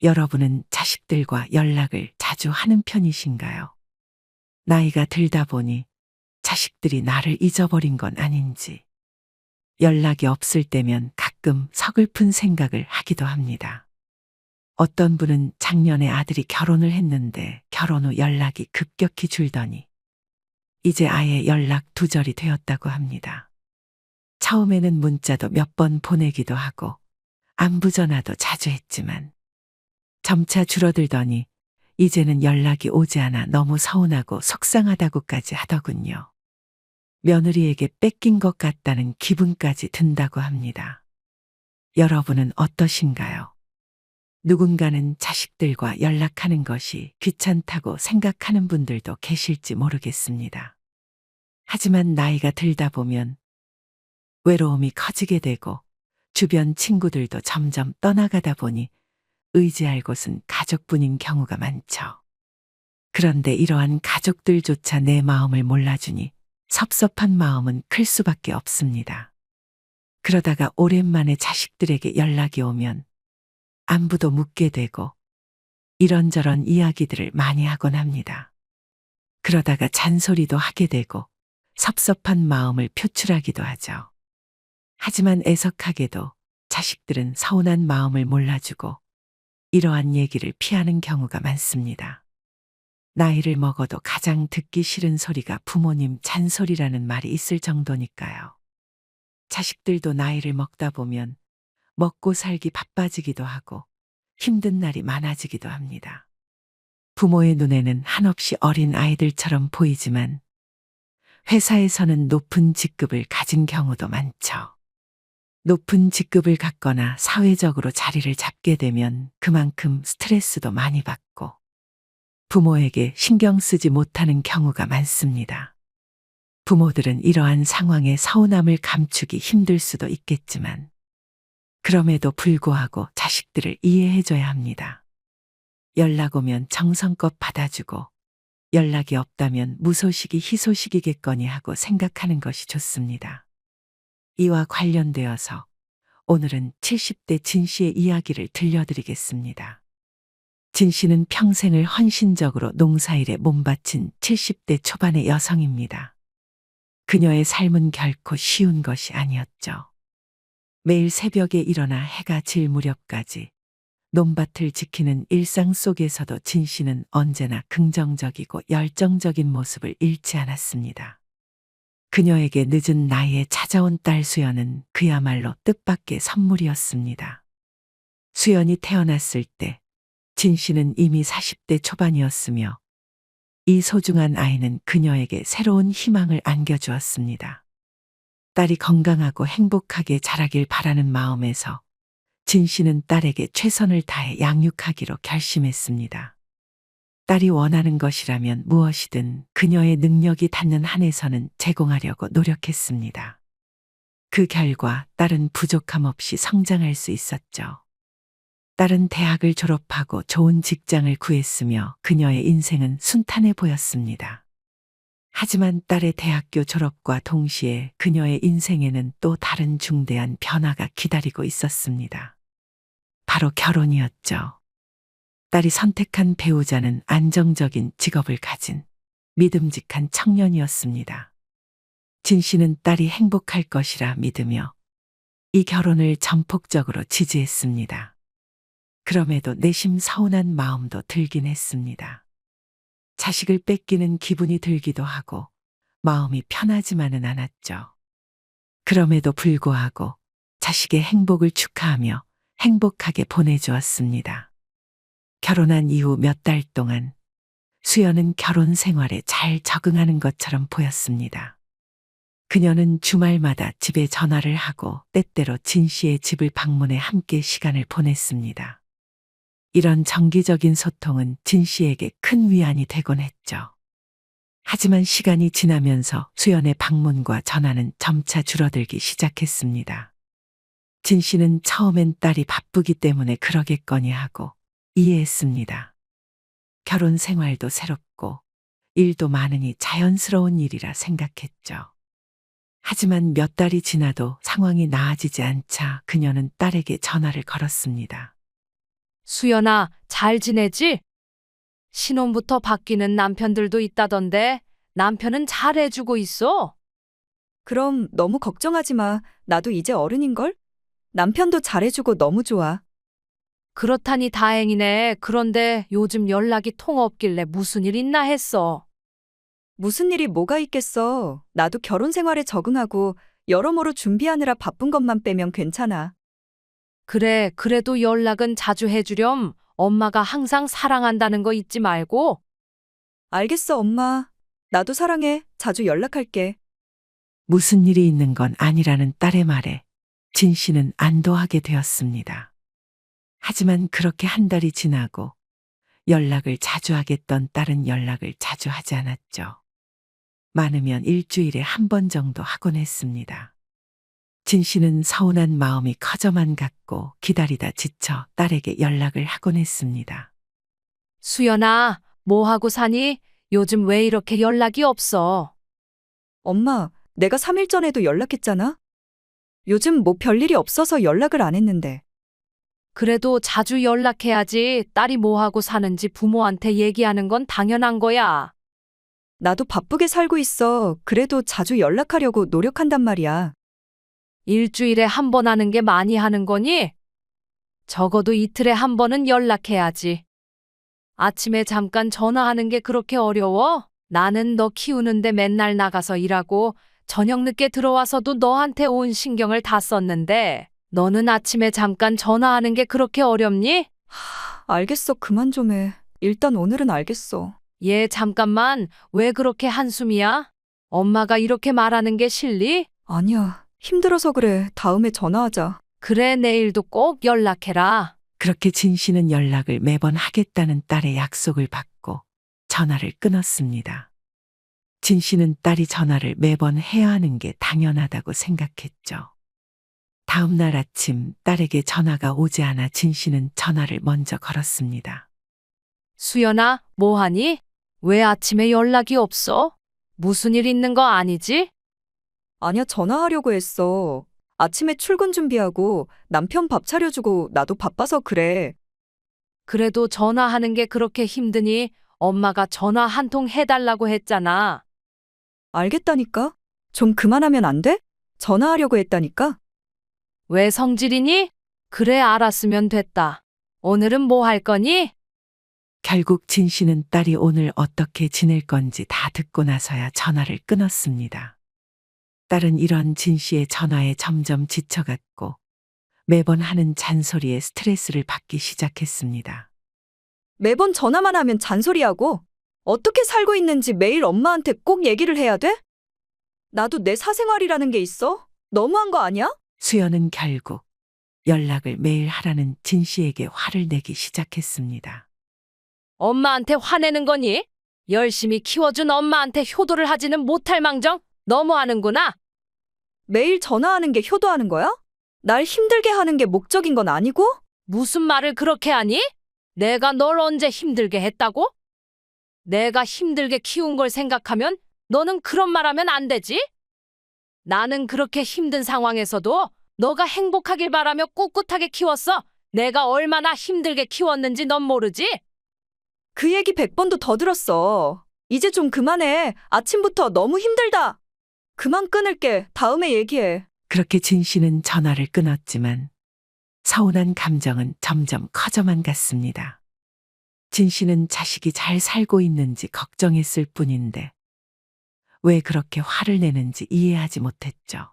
여러분은 자식들과 연락을 자주 하는 편이신가요? 나이가 들다 보니 자식들이 나를 잊어버린 건 아닌지, 연락이 없을 때면 가끔 서글픈 생각을 하기도 합니다. 어떤 분은 작년에 아들이 결혼을 했는데 결혼 후 연락이 급격히 줄더니 이제 아예 연락 두절이 되었다고 합니다. 처음에는 문자도 몇 번 보내기도 하고 안부 전화도 자주 했지만 점차 줄어들더니 이제는 연락이 오지 않아 너무 서운하고 속상하다고까지 하더군요. 며느리에게 뺏긴 것 같다는 기분까지 든다고 합니다. 여러분은 어떠신가요? 누군가는 자식들과 연락하는 것이 귀찮다고 생각하는 분들도 계실지 모르겠습니다. 하지만 나이가 들다 보면 외로움이 커지게 되고 주변 친구들도 점점 떠나가다 보니 의지할 곳은 가족뿐인 경우가 많죠. 그런데 이러한 가족들조차 내 마음을 몰라주니 섭섭한 마음은 클 수밖에 없습니다. 그러다가 오랜만에 자식들에게 연락이 오면 안부도 묻게 되고 이런저런 이야기들을 많이 하곤 합니다. 그러다가 잔소리도 하게 되고 섭섭한 마음을 표출하기도 하죠. 하지만 애석하게도 자식들은 서운한 마음을 몰라주고 이러한 얘기를 피하는 경우가 많습니다. 나이를 먹어도 가장 듣기 싫은 소리가 부모님 잔소리라는 말이 있을 정도니까요. 자식들도 나이를 먹다 보면 먹고 살기 바빠지기도 하고 힘든 날이 많아지기도 합니다. 부모의 눈에는 한없이 어린 아이들처럼 보이지만 회사에서는 높은 직급을 가진 경우도 많죠. 높은 직급을 갖거나 사회적으로 자리를 잡게 되면 그만큼 스트레스도 많이 받고 부모에게 신경 쓰지 못하는 경우가 많습니다. 부모들은 이러한 상황에 서운함을 감추기 힘들 수도 있겠지만 그럼에도 불구하고 자식들을 이해해줘야 합니다. 연락 오면 정성껏 받아주고 연락이 없다면 무소식이 희소식이겠거니 하고 생각하는 것이 좋습니다. 이와 관련되어서 오늘은 70대 진 씨의 이야기를 들려드리겠습니다. 진 씨는 평생을 헌신적으로 농사일에 몸바친 70대 초반의 여성입니다. 그녀의 삶은 결코 쉬운 것이 아니었죠. 매일 새벽에 일어나 해가 질 무렵까지 논밭을 지키는 일상 속에서도 진 씨는 언제나 긍정적이고 열정적인 모습을 잃지 않았습니다. 그녀에게 늦은 나이에 찾아온 딸 수연은 그야말로 뜻밖의 선물이었습니다. 수연이 태어났을 때 진 씨는 이미 40대 초반이었으며 이 소중한 아이는 그녀에게 새로운 희망을 안겨주었습니다. 딸이 건강하고 행복하게 자라길 바라는 마음에서 진 씨는 딸에게 최선을 다해 양육하기로 결심했습니다. 딸이 원하는 것이라면 무엇이든 그녀의 능력이 닿는 한에서는 제공하려고 노력했습니다. 그 결과 딸은 부족함 없이 성장할 수 있었죠. 딸은 대학을 졸업하고 좋은 직장을 구했으며 그녀의 인생은 순탄해 보였습니다. 하지만 딸의 대학교 졸업과 동시에 그녀의 인생에는 또 다른 중대한 변화가 기다리고 있었습니다. 바로 결혼이었죠. 딸이 선택한 배우자는 안정적인 직업을 가진 믿음직한 청년이었습니다. 진 씨는 딸이 행복할 것이라 믿으며 이 결혼을 전폭적으로 지지했습니다. 그럼에도 내심 서운한 마음도 들긴 했습니다. 자식을 뺏기는 기분이 들기도 하고 마음이 편하지만은 않았죠. 그럼에도 불구하고 자식의 행복을 축하하며 행복하게 보내주었습니다. 결혼한 이후 몇 달 동안 수연은 결혼 생활에 잘 적응하는 것처럼 보였습니다. 그녀는 주말마다 집에 전화를 하고 때때로 진 씨의 집을 방문해 함께 시간을 보냈습니다. 이런 정기적인 소통은 진 씨에게 큰 위안이 되곤 했죠. 하지만 시간이 지나면서 수연의 방문과 전화는 점차 줄어들기 시작했습니다. 진 씨는 처음엔 딸이 바쁘기 때문에 그러겠거니 하고 이해했습니다. 결혼 생활도 새롭고 일도 많으니 자연스러운 일이라 생각했죠. 하지만 몇 달이 지나도 상황이 나아지지 않자 그녀는 딸에게 전화를 걸었습니다. 수연아, 잘 지내지? 신혼부터 바뀌는 남편들도 있다던데 남편은 잘해주고 있어? 그럼 너무 걱정하지 마. 나도 이제 어른인걸? 남편도 잘해주고 너무 좋아. 그렇다니 다행이네. 그런데 요즘 연락이 통 없길래 무슨 일 있나 했어. 무슨 일이 뭐가 있겠어. 나도 결혼 생활에 적응하고 여러모로 준비하느라 바쁜 것만 빼면 괜찮아. 그래, 그래도 연락은 자주 해주렴. 엄마가 항상 사랑한다는 거 잊지 말고. 알겠어, 엄마. 나도 사랑해. 자주 연락할게. 무슨 일이 있는 건 아니라는 딸의 말에 진 씨는 안도하게 되었습니다. 하지만 그렇게 한 달이 지나고 연락을 자주 하겠던 딸은 연락을 자주 하지 않았죠. 많으면 일주일에 한 번 정도 하곤 했습니다. 진 씨는 서운한 마음이 커져만 갔고 기다리다 지쳐 딸에게 연락을 하곤 했습니다. 수연아, 뭐 하고 사니? 요즘 왜 이렇게 연락이 없어? 엄마, 내가 3일 전에도 연락했잖아? 요즘 뭐 별일이 없어서 연락을 안 했는데. 그래도 자주 연락해야지. 딸이 뭐 하고 사는지 부모한테 얘기하는 건 당연한 거야. 나도 바쁘게 살고 있어. 그래도 자주 연락하려고 노력한단 말이야. 일주일에 한 번 하는 게 많이 하는 거니? 적어도 이틀에 한 번은 연락해야지. 아침에 잠깐 전화하는 게 그렇게 어려워? 나는 너 키우는데 맨날 나가서 일하고 저녁 늦게 들어와서도 너한테 온 신경을 다 썼는데 너는 아침에 잠깐 전화하는 게 그렇게 어렵니? 알겠어. 그만 좀 해. 일단 오늘은 알겠어. 얘 잠깐만, 왜 그렇게 한숨이야? 엄마가 이렇게 말하는 게 실리? 아니야. 힘들어서 그래. 다음에 전화하자. 그래, 내일도 꼭 연락해라. 그렇게 진 씨는 연락을 매번 하겠다는 딸의 약속을 받고 전화를 끊었습니다. 진 씨는 딸이 전화를 매번 해야 하는 게 당연하다고 생각했죠. 다음 날 아침 딸에게 전화가 오지 않아 진 씨는 전화를 먼저 걸었습니다. 수연아, 뭐하니? 왜 아침에 연락이 없어? 무슨 일 있는 거 아니지? 아니야, 전화하려고 했어. 아침에 출근 준비하고 남편 밥 차려주고 나도 바빠서 그래. 그래도 전화하는 게 그렇게 힘드니 엄마가 전화 한 통 해달라고 했잖아. 알겠다니까? 좀 그만하면 안 돼? 전화하려고 했다니까? 왜 성질이니? 그래, 알았으면 됐다. 오늘은 뭐 할 거니? 결국 진 씨는 딸이 오늘 어떻게 지낼 건지 다 듣고 나서야 전화를 끊었습니다. 딸은 이런 진 씨의 전화에 점점 지쳐갔고 매번 하는 잔소리에 스트레스를 받기 시작했습니다. 매번 전화만 하면 잔소리하고 어떻게 살고 있는지 매일 엄마한테 꼭 얘기를 해야 돼? 나도 내 사생활이라는 게 있어? 너무한 거 아니야? 수연은 결국 연락을 매일 하라는 진 씨에게 화를 내기 시작했습니다. 엄마한테 화내는 거니? 열심히 키워준 엄마한테 효도를 하지는 못할 망정 너무하는구나. 매일 전화하는 게 효도하는 거야? 날 힘들게 하는 게 목적인 건 아니고? 무슨 말을 그렇게 하니? 내가 널 언제 힘들게 했다고? 내가 힘들게 키운 걸 생각하면 너는 그런 말 하면 안 되지? 나는 그렇게 힘든 상황에서도 너가 행복하길 바라며 꿋꿋하게 키웠어. 내가 얼마나 힘들게 키웠는지 넌 모르지? 그 얘기 100번도 더 들었어. 이제 좀 그만해. 아침부터 너무 힘들다. 그만 끊을게. 다음에 얘기해. 그렇게 진 씨는 전화를 끊었지만 서운한 감정은 점점 커져만 갔습니다. 진 씨는 자식이 잘 살고 있는지 걱정했을 뿐인데 왜 그렇게 화를 내는지 이해하지 못했죠.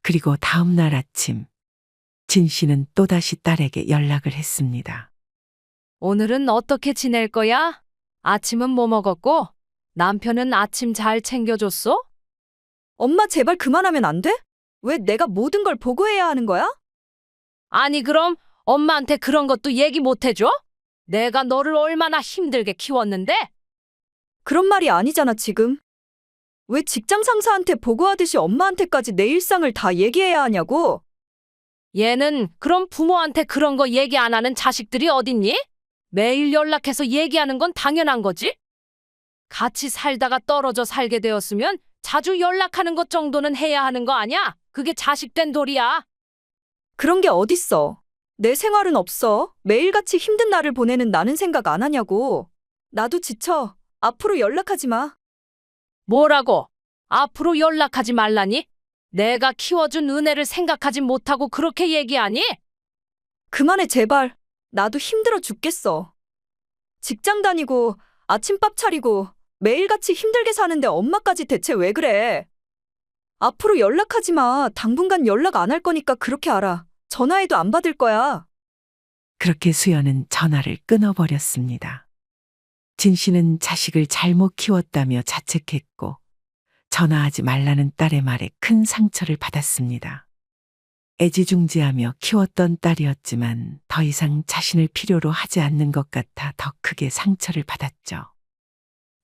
그리고 다음 날 아침 진 씨는 또다시 딸에게 연락을 했습니다. 오늘은 어떻게 지낼 거야? 아침은 뭐 먹었고? 남편은 아침 잘 챙겨줬어? 엄마 제발 그만하면 안 돼? 왜 내가 모든 걸 보고해야 하는 거야? 아니 그럼 엄마한테 그런 것도 얘기 못 해줘? 내가 너를 얼마나 힘들게 키웠는데? 그런 말이 아니잖아, 지금. 왜 직장 상사한테 보고하듯이 엄마한테까지 내 일상을 다 얘기해야 하냐고? 얘는 그럼 부모한테 그런 거 얘기 안 하는 자식들이 어딨니? 매일 연락해서 얘기하는 건 당연한 거지? 같이 살다가 떨어져 살게 되었으면 자주 연락하는 것 정도는 해야 하는 거 아냐? 그게 자식된 도리야. 그런 게 어딨어. 내 생활은 없어. 매일같이 힘든 날을 보내는 나는 생각 안 하냐고. 나도 지쳐. 앞으로 연락하지 마. 뭐라고? 앞으로 연락하지 말라니? 내가 키워준 은혜를 생각하지 못하고 그렇게 얘기하니? 그만해, 제발. 나도 힘들어 죽겠어. 직장 다니고, 아침밥 차리고, 매일같이 힘들게 사는데 엄마까지 대체 왜 그래? 앞으로 연락하지 마. 당분간 연락 안 할 거니까 그렇게 알아. 전화해도 안 받을 거야. 그렇게 수연은 전화를 끊어버렸습니다. 진 씨는 자식을 잘못 키웠다며 자책했고 전화하지 말라는 딸의 말에 큰 상처를 받았습니다. 애지중지하며 키웠던 딸이었지만 더 이상 자신을 필요로 하지 않는 것 같아 더 크게 상처를 받았죠.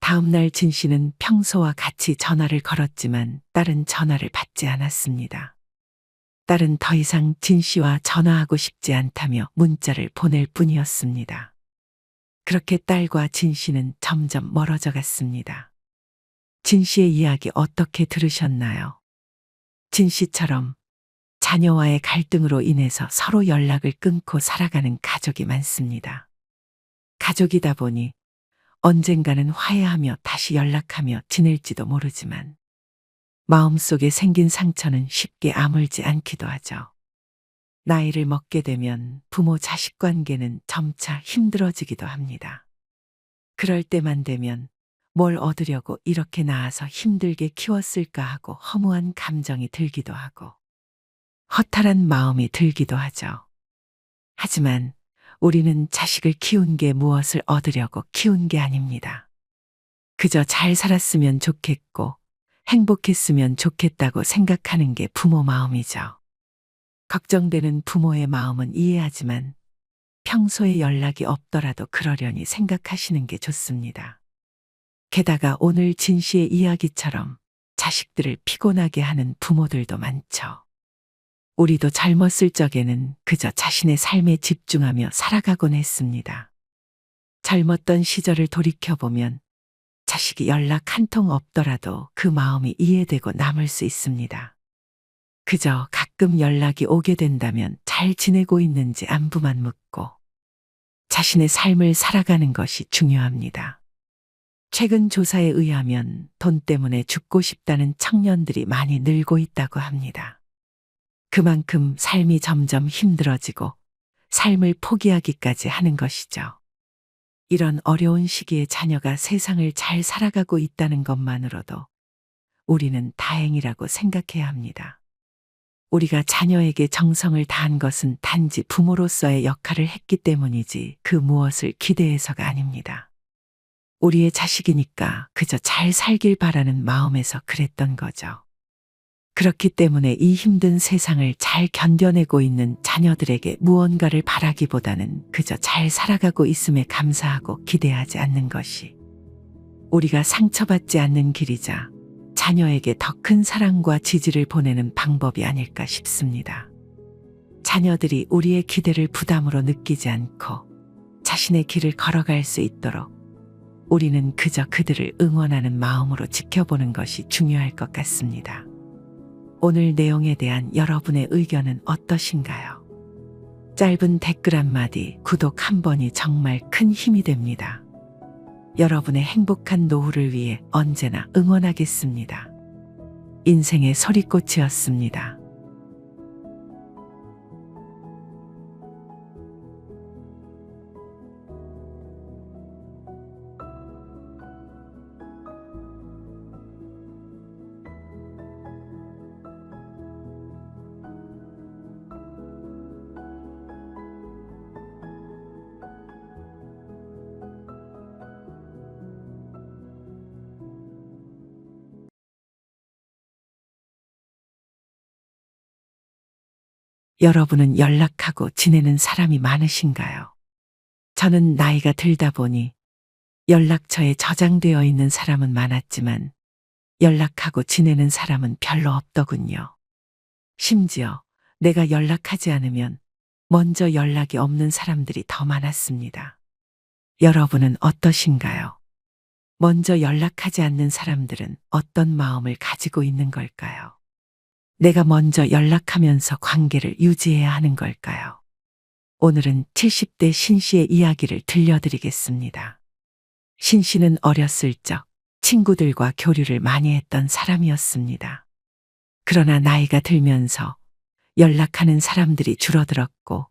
다음 날 진 씨는 평소와 같이 전화를 걸었지만 딸은 전화를 받지 않았습니다. 딸은 더 이상 진 씨와 전화하고 싶지 않다며 문자를 보낼 뿐이었습니다. 그렇게 딸과 진 씨는 점점 멀어져 갔습니다. 진 씨의 이야기 어떻게 들으셨나요? 진 씨처럼 자녀와의 갈등으로 인해서 서로 연락을 끊고 살아가는 가족이 많습니다. 가족이다 보니 언젠가는 화해하며 다시 연락하며 지낼지도 모르지만 마음속에 생긴 상처는 쉽게 아물지 않기도 하죠. 나이를 먹게 되면 부모 자식 관계는 점차 힘들어지기도 합니다. 그럴 때만 되면 뭘 얻으려고 이렇게 낳아서 힘들게 키웠을까 하고 허무한 감정이 들기도 하고 허탈한 마음이 들기도 하죠. 하지만 우리는 자식을 키운 게 무엇을 얻으려고 키운 게 아닙니다. 그저 잘 살았으면 좋겠고 행복했으면 좋겠다고 생각하는 게 부모 마음이죠. 걱정되는 부모의 마음은 이해하지만 평소에 연락이 없더라도 그러려니 생각하시는 게 좋습니다. 게다가 오늘 진 씨의 이야기처럼 자식들을 피곤하게 하는 부모들도 많죠. 우리도 젊었을 적에는 그저 자신의 삶에 집중하며 살아가곤 했습니다. 젊었던 시절을 돌이켜보면 자식이 연락 한 통 없더라도 그 마음이 이해되고 남을 수 있습니다. 그저 가끔 연락이 오게 된다면 잘 지내고 있는지 안부만 묻고 자신의 삶을 살아가는 것이 중요합니다. 최근 조사에 의하면 돈 때문에 죽고 싶다는 청년들이 많이 늘고 있다고 합니다. 그만큼 삶이 점점 힘들어지고 삶을 포기하기까지 하는 것이죠. 이런 어려운 시기에 자녀가 세상을 잘 살아가고 있다는 것만으로도 우리는 다행이라고 생각해야 합니다. 우리가 자녀에게 정성을 다한 것은 단지 부모로서의 역할을 했기 때문이지 그 무엇을 기대해서가 아닙니다. 우리의 자식이니까 그저 잘 살길 바라는 마음에서 그랬던 거죠. 그렇기 때문에 이 힘든 세상을 잘 견뎌내고 있는 자녀들에게 무언가를 바라기보다는 그저 잘 살아가고 있음에 감사하고 기대하지 않는 것이 우리가 상처받지 않는 길이자 자녀에게 더 큰 사랑과 지지를 보내는 방법이 아닐까 싶습니다. 자녀들이 우리의 기대를 부담으로 느끼지 않고 자신의 길을 걸어갈 수 있도록 우리는 그저 그들을 응원하는 마음으로 지켜보는 것이 중요할 것 같습니다. 오늘 내용에 대한 여러분의 의견은 어떠신가요? 짧은 댓글 한마디, 구독 한 번이 정말 큰 힘이 됩니다. 여러분의 행복한 노후를 위해 언제나 응원하겠습니다. 인생의 소리꽃이었습니다. 여러분은 연락하고 지내는 사람이 많으신가요? 저는 나이가 들다 보니 연락처에 저장되어 있는 사람은 많았지만 연락하고 지내는 사람은 별로 없더군요. 심지어 내가 연락하지 않으면 먼저 연락이 없는 사람들이 더 많았습니다. 여러분은 어떠신가요? 먼저 연락하지 않는 사람들은 어떤 마음을 가지고 있는 걸까요? 내가 먼저 연락하면서 관계를 유지해야 하는 걸까요? 오늘은 70대 신 씨의 이야기를 들려드리겠습니다. 신 씨는 어렸을 적 친구들과 교류를 많이 했던 사람이었습니다. 그러나 나이가 들면서 연락하는 사람들이 줄어들었고,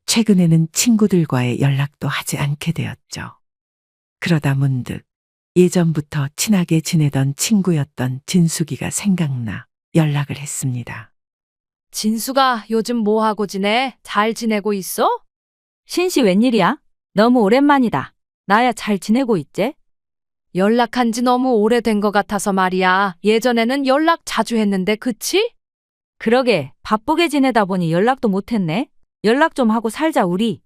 최근에는 친구들과의 연락도 하지 않게 되었죠. 그러다 문득 예전부터 친하게 지내던 친구였던 진숙이가 생각나 연락을 했습니다. 진수가 요즘 뭐 하고 지내? 잘 지내고 있어? 신씨 웬일이야? 너무 오랜만이다. 나야 잘 지내고 있지? 연락한 지 너무 오래된 것 같아서 말이야. 예전에는 연락 자주 했는데, 그치? 그러게 바쁘게 지내다 보니 연락도 못했네. 연락 좀 하고 살자 우리.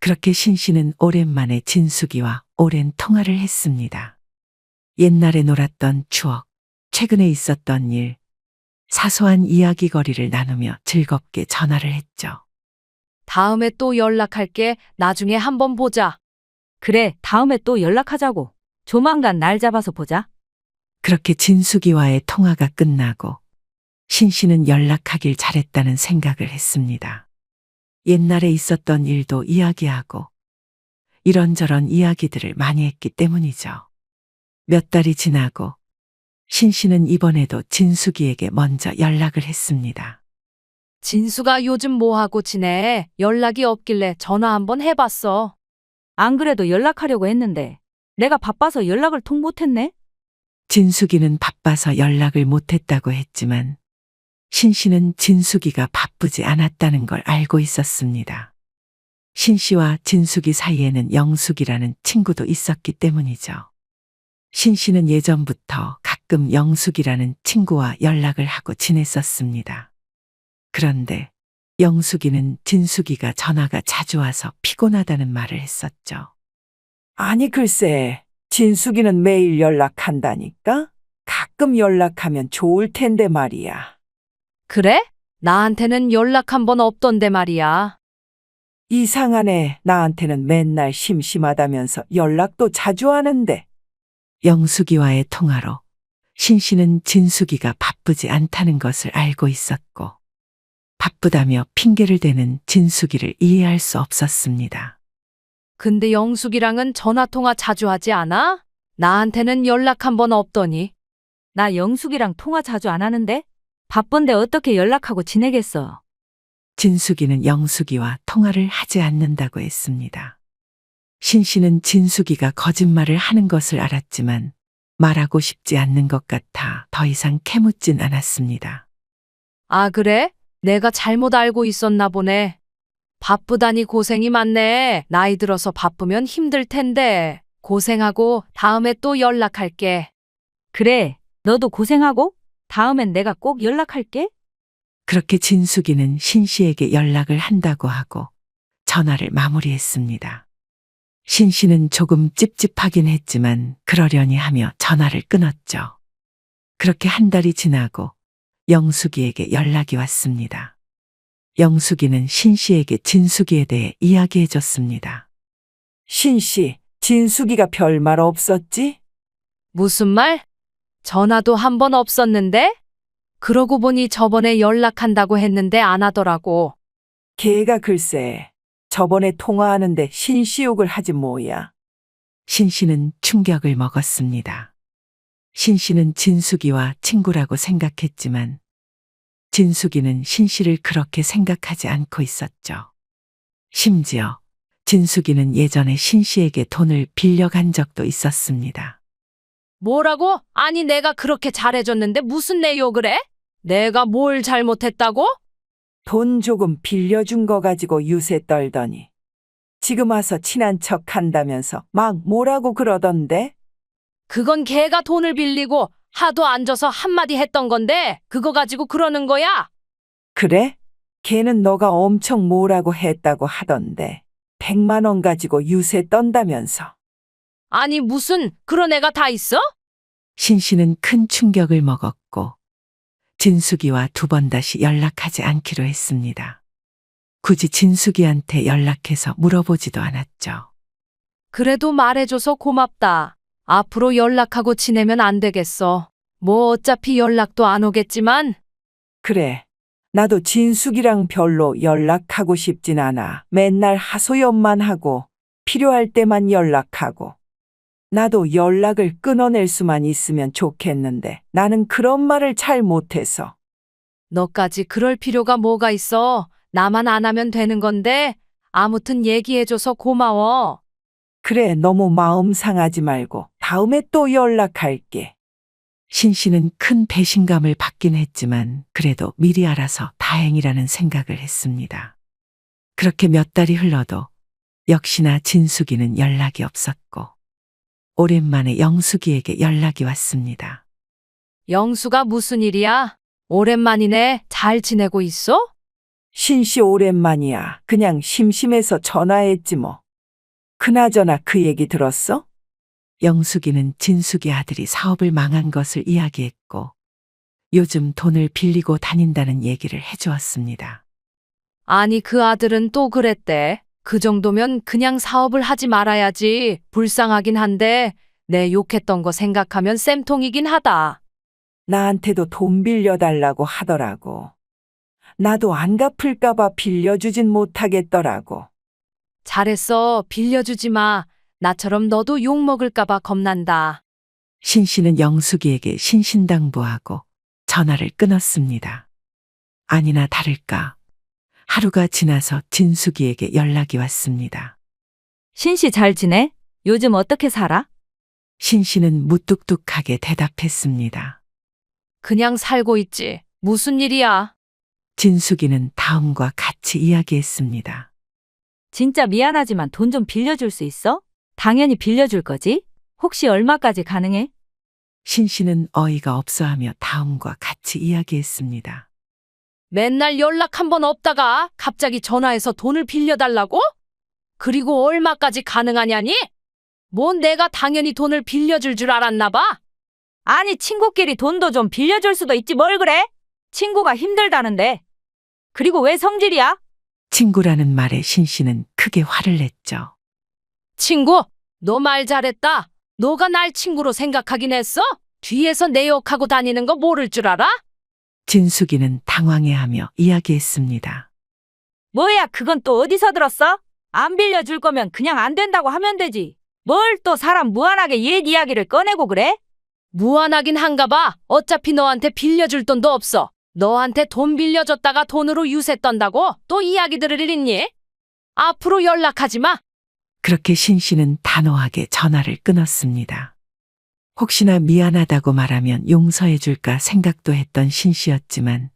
그렇게 신 씨는 오랜만에 진숙이와 오랜 통화를 했습니다. 옛날에 놀았던 추억, 최근에 있었던 일, 사소한 이야기거리를 나누며 즐겁게 전화를 했죠. 다음에 또 연락할게. 나중에 한번 보자. 그래 다음에 또 연락하자고. 조만간 날 잡아서 보자. 그렇게 진숙이와의 통화가 끝나고 신 씨는 연락하길 잘했다는 생각을 했습니다. 옛날에 있었던 일도 이야기하고 이런저런 이야기들을 많이 했기 때문이죠. 몇 달이 지나고 신 씨는 이번에도 진숙이에게 먼저 연락을 했습니다. 진수가 요즘 뭐 하고 지내? 연락이 없길래 전화 한번 해봤어. 안 그래도 연락하려고 했는데 내가 바빠서 연락을 통 못했네. 진숙이는 바빠서 연락을 못했다고 했지만 신 씨는 진숙이가 바쁘지 않았다는 걸 알고 있었습니다. 신 씨와 진숙이 사이에는 영숙이라는 친구도 있었기 때문이죠. 신 씨는 예전부터 가끔 영숙이라는 친구와 연락을 하고 지냈었습니다. 그런데 영숙이는 진숙이가 전화가 자주 와서 피곤하다는 말을 했었죠. 아니 글쎄, 진숙이는 매일 연락한다니까? 가끔 연락하면 좋을 텐데 말이야. 그래? 나한테는 연락 한 번 없던데 말이야. 이상하네. 나한테는 맨날 심심하다면서 연락도 자주 하는데. 영숙이와의 통화로 신 씨는 진숙이가 바쁘지 않다는 것을 알고 있었고, 바쁘다며 핑계를 대는 진숙이를 이해할 수 없었습니다. 근데 영숙이랑은 전화통화 자주 하지 않아? 나한테는 연락 한 번 없더니. 나 영숙이랑 통화 자주 안 하는데? 바쁜데 어떻게 연락하고 지내겠어. 진숙이는 영숙이와 통화를 하지 않는다고 했습니다. 신 씨는 진숙이가 거짓말을 하는 것을 알았지만 말하고 싶지 않는 것 같아 더 이상 캐묻진 않았습니다. 아, 그래? 내가 잘못 알고 있었나 보네. 바쁘다니 고생이 많네. 나이 들어서 바쁘면 힘들 텐데. 고생하고 다음에 또 연락할게. 그래 너도 고생하고 다음엔 내가 꼭 연락할게. 그렇게 진숙이는 신 씨에게 연락을 한다고 하고 전화를 마무리했습니다. 신 씨는 조금 찝찝하긴 했지만 그러려니 하며 전화를 끊었죠. 그렇게 한 달이 지나고 영숙이에게 연락이 왔습니다. 영숙이는 신 씨에게 진숙이에 대해 이야기해 줬습니다. 신씨, 진숙이가 별말 없었지? 무슨 말? 전화도 한 번 없었는데? 그러고 보니 저번에 연락한다고 했는데 안 하더라고. 걔가 글쎄, 저번에 통화하는데 신씨 욕을 하지 뭐야. 신 씨는 충격을 먹었습니다. 신 씨는 진숙이와 친구라고 생각했지만 진숙이는 신 씨를 그렇게 생각하지 않고 있었죠. 심지어 진숙이는 예전에 신 씨에게 돈을 빌려간 적도 있었습니다. 뭐라고? 아니, 내가 그렇게 잘해줬는데 무슨 내 욕을 해? 내가 뭘 잘못했다고? 돈 조금 빌려준 거 가지고 유세 떨더니 지금 와서 친한 척 한다면서 막 뭐라고 그러던데? 그건 걔가 돈을 빌리고 하도 앉아서 한마디 했던 건데 그거 가지고 그러는 거야? 그래? 걔는 너가 엄청 뭐라고 했다고 하던데 100만 원 가지고 유세 떤다면서. 아니, 무슨 그런 애가 다 있어? 신 씨는 큰 충격을 먹었고 진숙이와 두 번 다시 연락하지 않기로 했습니다. 굳이 진숙이한테 연락해서 물어보지도 않았죠. 그래도 말해줘서 고맙다. 앞으로 연락하고 지내면 안 되겠어. 뭐 어차피 연락도 안 오겠지만. 그래. 나도 진숙이랑 별로 연락하고 싶진 않아. 맨날 하소연만 하고 필요할 때만 연락하고. 나도 연락을 끊어낼 수만 있으면 좋겠는데 나는 그런 말을 잘 못해서. 너까지 그럴 필요가 뭐가 있어? 나만 안 하면 되는 건데. 아무튼 얘기해줘서 고마워. 그래, 너무 마음 상하지 말고 다음에 또 연락할게. 신 씨는 큰 배신감을 받긴 했지만 그래도 미리 알아서 다행이라는 생각을 했습니다. 그렇게 몇 달이 흘러도 역시나 진숙이는 연락이 없었고 오랜만에 영숙이에게 연락이 왔습니다. 영수가 무슨 일이야? 오랜만이네. 잘 지내고 있어? 신씨 오랜만이야. 그냥 심심해서 전화했지 뭐. 그나저나 그 얘기 들었어? 영숙이는 진숙이 아들이 사업을 망한 것을 이야기했고 요즘 돈을 빌리고 다닌다는 얘기를 해주었습니다. 아니, 그 아들은 또 그랬대. 그 정도면 그냥 사업을 하지 말아야지. 불쌍하긴 한데 내 욕했던 거 생각하면 쌤통이긴 하다. 나한테도 돈 빌려달라고 하더라고. 나도 안 갚을까봐 빌려주진 못하겠더라고. 잘했어. 빌려주지 마. 나처럼 너도 욕 먹을까봐 겁난다. 신 씨는 영숙이에게 신신당부하고 전화를 끊었습니다. 아니나 다를까 하루가 지나서 진숙이에게 연락이 왔습니다. 신씨 잘 지내? 요즘 어떻게 살아? 신 씨는 무뚝뚝하게 대답했습니다. 그냥 살고 있지. 무슨 일이야? 진숙이는 다음과 같이 이야기했습니다. 진짜 미안하지만 돈 좀 빌려줄 수 있어? 당연히 빌려줄 거지? 혹시 얼마까지 가능해? 신 씨는 어이가 없어하며 다음과 같이 이야기했습니다. 맨날 연락 한 번 없다가 갑자기 전화해서 돈을 빌려달라고? 그리고 얼마까지 가능하냐니? 뭔 내가 당연히 돈을 빌려줄 줄 알았나 봐? 아니, 친구끼리 돈도 좀 빌려줄 수도 있지 뭘 그래? 친구가 힘들다는데. 그리고 왜 성질이야? 친구라는 말에 신 씨는 크게 화를 냈죠. 친구, 너 말 잘했다. 너가 날 친구로 생각하긴 했어? 뒤에서 내 욕하고 다니는 거 모를 줄 알아? 진숙이는 당황해하며 이야기했습니다. 뭐야, 그건 또 어디서 들었어? 안 빌려줄 거면 그냥 안 된다고 하면 되지. 뭘 또 사람 무한하게 옛 이야기를 꺼내고 그래? 무한하긴 한가 봐. 어차피 너한테 빌려줄 돈도 없어. 너한테 돈 빌려줬다가 돈으로 유세 떤다고 또 이야기 들을 일 있니? 앞으로 연락하지 마. 그렇게 신 씨는 단호하게 전화를 끊었습니다. 혹시나 미안하다고 말하면 용서해 줄까 생각도 했던 신 씨였지만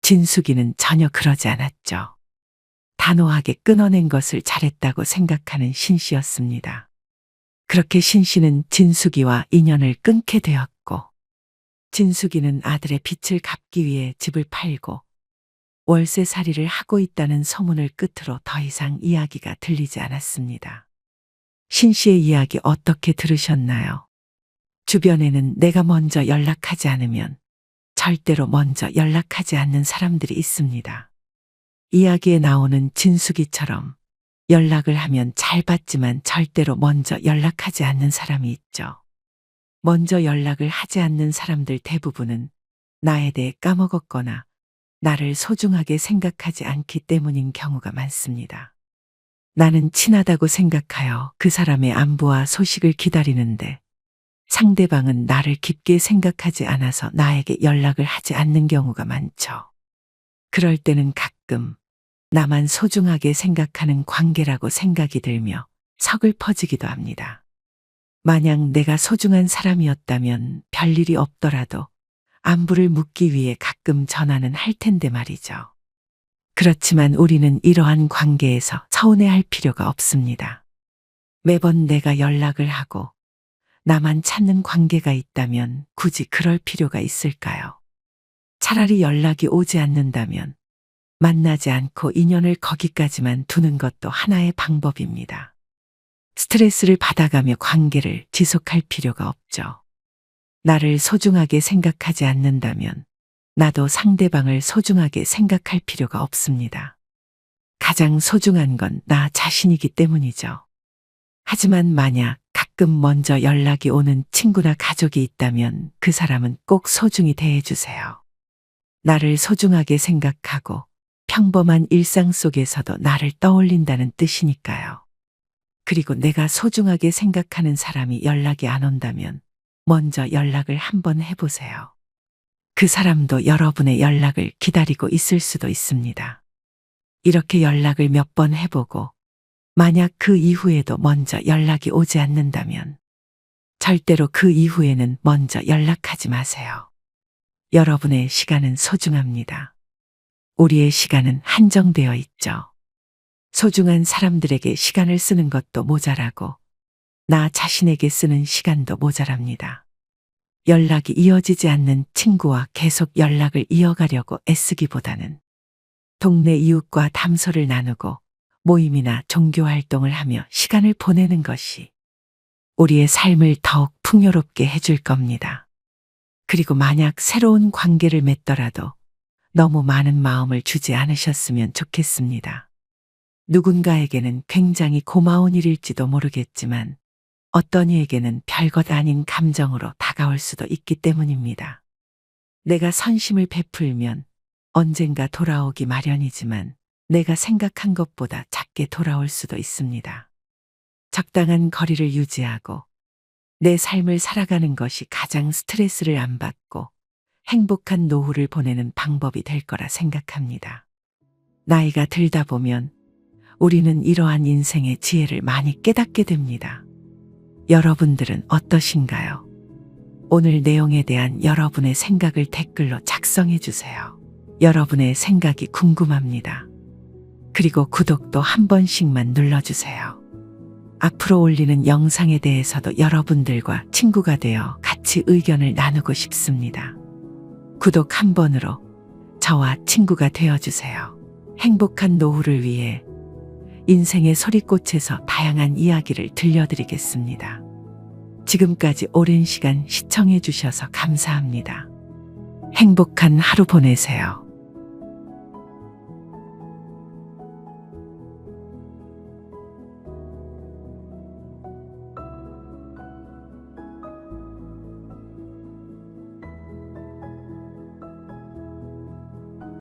진숙이는 전혀 그러지 않았죠. 단호하게 끊어낸 것을 잘했다고 생각하는 신 씨였습니다. 그렇게 신 씨는 진숙이와 인연을 끊게 되었고 진숙이는 아들의 빚을 갚기 위해 집을 팔고 월세살이를 하고 있다는 소문을 끝으로 더 이상 이야기가 들리지 않았습니다. 신 씨의 이야기 어떻게 들으셨나요? 주변에는 내가 먼저 연락하지 않으면 절대로 먼저 연락하지 않는 사람들이 있습니다. 이야기에 나오는 진숙이처럼 연락을 하면 잘 받지만 절대로 먼저 연락하지 않는 사람이 있죠. 먼저 연락을 하지 않는 사람들 대부분은 나에 대해 까먹었거나 나를 소중하게 생각하지 않기 때문인 경우가 많습니다. 나는 친하다고 생각하여 그 사람의 안부와 소식을 기다리는데 상대방은 나를 깊게 생각하지 않아서 나에게 연락을 하지 않는 경우가 많죠. 그럴 때는 가끔 나만 소중하게 생각하는 관계라고 생각이 들며 서글퍼지기도 합니다. 만약 내가 소중한 사람이었다면 별일이 없더라도 안부를 묻기 위해 가끔 전화는 할 텐데 말이죠. 그렇지만 우리는 이러한 관계에서 서운해할 필요가 없습니다. 매번 내가 연락을 하고 나만 찾는 관계가 있다면 굳이 그럴 필요가 있을까요? 차라리 연락이 오지 않는다면 만나지 않고 인연을 거기까지만 두는 것도 하나의 방법입니다. 스트레스를 받아가며 관계를 지속할 필요가 없죠. 나를 소중하게 생각하지 않는다면 나도 상대방을 소중하게 생각할 필요가 없습니다. 가장 소중한 건 나 자신이기 때문이죠. 하지만 만약 가끔 먼저 연락이 오는 친구나 가족이 있다면 그 사람은 꼭 소중히 대해주세요. 나를 소중하게 생각하고 평범한 일상 속에서도 나를 떠올린다는 뜻이니까요. 그리고 내가 소중하게 생각하는 사람이 연락이 안 온다면 먼저 연락을 한번 해보세요. 그 사람도 여러분의 연락을 기다리고 있을 수도 있습니다. 이렇게 연락을 몇 번 해보고 만약 그 이후에도 먼저 연락이 오지 않는다면 절대로 그 이후에는 먼저 연락하지 마세요. 여러분의 시간은 소중합니다. 우리의 시간은 한정되어 있죠. 소중한 사람들에게 시간을 쓰는 것도 모자라고 나 자신에게 쓰는 시간도 모자랍니다. 연락이 이어지지 않는 친구와 계속 연락을 이어가려고 애쓰기보다는 동네 이웃과 담소를 나누고 모임이나 종교 활동을 하며 시간을 보내는 것이 우리의 삶을 더욱 풍요롭게 해줄 겁니다. 그리고 만약 새로운 관계를 맺더라도 너무 많은 마음을 주지 않으셨으면 좋겠습니다. 누군가에게는 굉장히 고마운 일일지도 모르겠지만 어떤 이에게는 별것 아닌 감정으로 다가올 수도 있기 때문입니다. 내가 선심을 베풀면 언젠가 돌아오기 마련이지만 내가 생각한 것보다 작게 돌아올 수도 있습니다. 적당한 거리를 유지하고 내 삶을 살아가는 것이 가장 스트레스를 안 받고 행복한 노후를 보내는 방법이 될 거라 생각합니다. 나이가 들다 보면 우리는 이러한 인생의 지혜를 많이 깨닫게 됩니다. 여러분들은 어떠신가요? 오늘 내용에 대한 여러분의 생각을 댓글로 작성해 주세요. 여러분의 생각이 궁금합니다. 그리고 구독도 한 번씩만 눌러주세요. 앞으로 올리는 영상에 대해서도 여러분들과 친구가 되어 같이 의견을 나누고 싶습니다. 구독 한 번으로 저와 친구가 되어주세요. 행복한 노후를 위해 인생의 소리꽃에서 다양한 이야기를 들려드리겠습니다. 지금까지 오랜 시간 시청해 주셔서 감사합니다. 행복한 하루 보내세요.